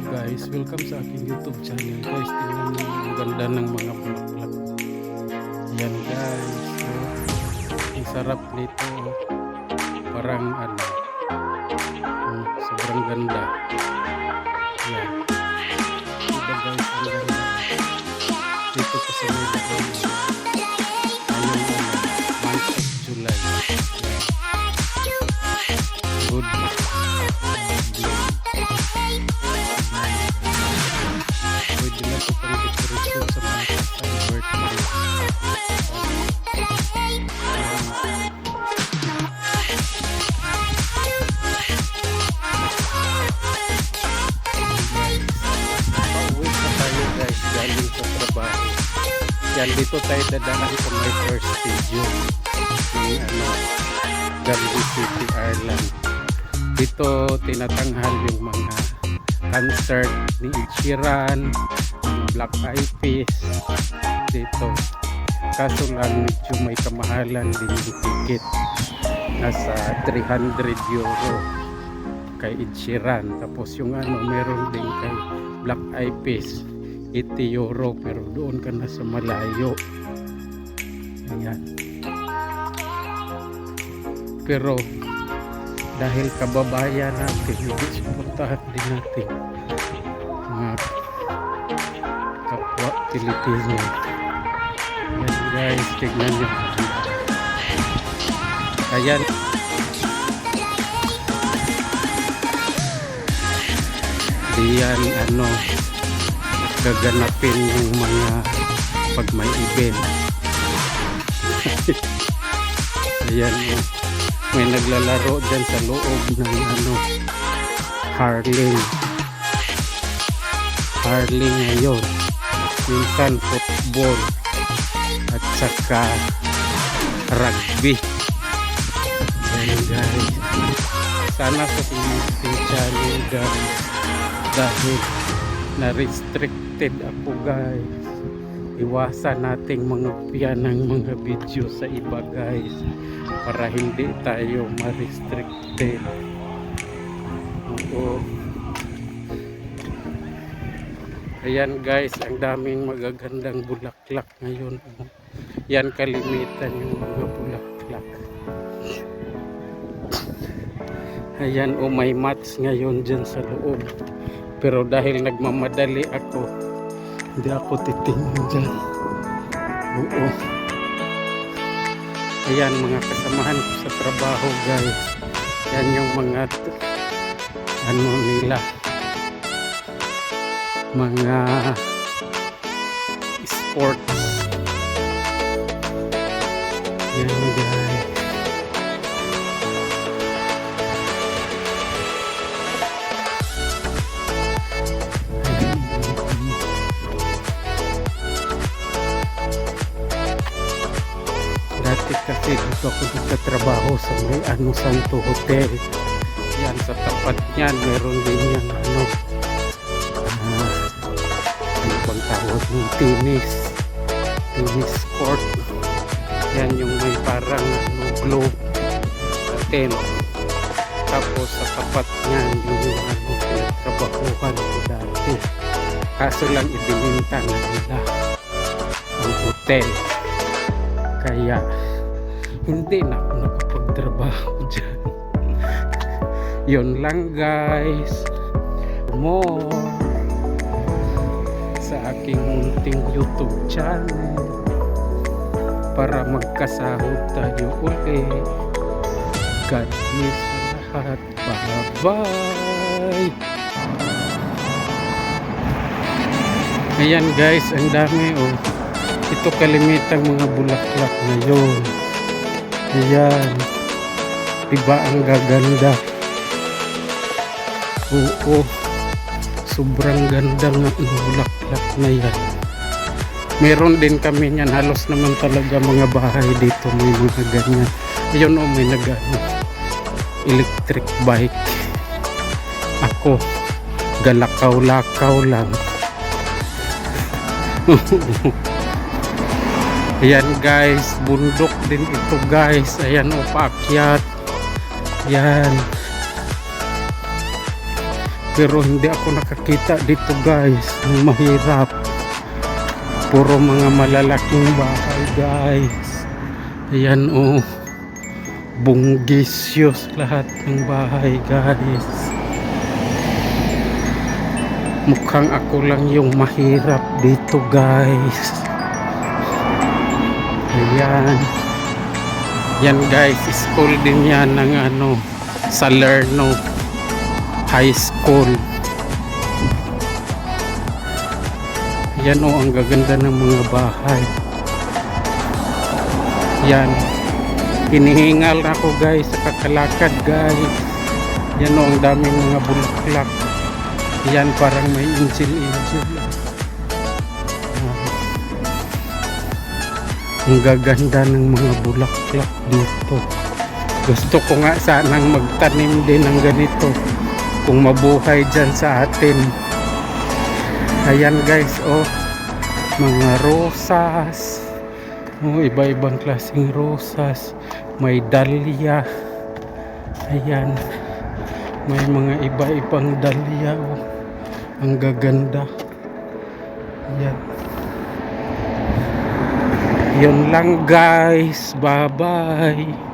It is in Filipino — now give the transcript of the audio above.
guys, welcome sa aking YouTube channel guys. Tingnan nyo ang ganda ng mga bulaklak. Yan guys, so, ang sarap nito. Parang ano, sobrang ganda. Yan. Diba guys, ang ganda. Dito pa sa may lugar. Ayun month of July. Good. Pwede na ito pang decoration sa mga kasal birthday. Pauwi na tayo guys galing sa trabaho. Yan, dito tayo dadaan sa my first video ng Gandhi City, Ireland. Dito tinatanghal yung mga concert ni Ed Sheeran, Black Eyed Peas dito. Kaso lang medyo may kamahalan din yung ticket. Nasa 300 euro kay Ed Sheeran. Tapos yung meron din kay Black Eyed Peas 80 euro, pero doon ka na sa malayo. Ayan. Pero dahil kababayan natin, hindi suportahan din natin mga kapwa Pilipino. Ayan guys, tignan nyo. Ayan. Diyan gaganapin yung mga pag may event. Ayan, may naglalaro dyan sa loob ng hurling ngayon, minsan football at saka rugby. Ayan guys, sana sa ating channel guys, dahil na restricted ako guys, iwasan nating mga ng mga video sa iba guys, para hindi tayo ma-restricted. Oo. Ayan guys, ang daming magagandang bulaklak ngayon. Yan kalimitan yung mga bulaklak. Ayan, may mats ngayon dyan sa loob. Pero dahil nagmamadali ako, hindi ako titingin dyan. Oo. Ayan, mga kasamahan ko sa trabaho guys. Yan yung mga nila, mga sports. Yan guys. Dati kasi dito ako nagtatrabaho sa may Santo Hotel. Yan, sa tapat niyan meron din yan bang tawag ng tennis court. Yan yung may parang globe na tent. Tapos sa tapat niyan yung pinagtrabahuhan ko dati. Kaso lang ibininta na nila ang hotel, kaya hindi na ako nakapagtrabaho dyan. Yun lang guys. More sa aking munting YouTube channel para magkasahod tayo ulit. God bless sa lahat. Bye-bye. Ayan guys, ang dami ito kalimitang mga bulaklak ngayon. Ayan, diba ang gaganda? Oo, sobrang ganda ng bulaklak na yan. Meron din kami yan, halos naman talaga mga bahay dito may mga ganyan. Ayun may electric bike. Ako galakaw-lakaw lang. Ayan guys, bundok din ito guys. Ayan paakyat. Yan. Pero hindi ako nakakita dito guys. Ang mahirap. Puro mga malalaking bahay guys. Ayan oh. Bunggisyos lahat ng bahay guys. Mukhang ako lang yung mahirap dito guys. Ayan. Yan guys, school din yan ng ano, Salerno High School. Yan o, ang gaganda ng mga bahay. Yan. Hinihingal na ako guys sa kakalakad guys. Yan o, ang daming mga bulaklak. Yan, parang may angel-angel. Ang gaganda ng mga bulaklak dito. Gusto ko nga sanang magtanim din ng ganito kung mabuhay dyan sa atin. Ayan guys, oh, mga rosas. Oh, iba-ibang klaseng rosas. May dahlia. Ayan. May mga iba-ibang dahlia. Oh. Ang gaganda. Ayan. Yun lang guys. Bye-bye.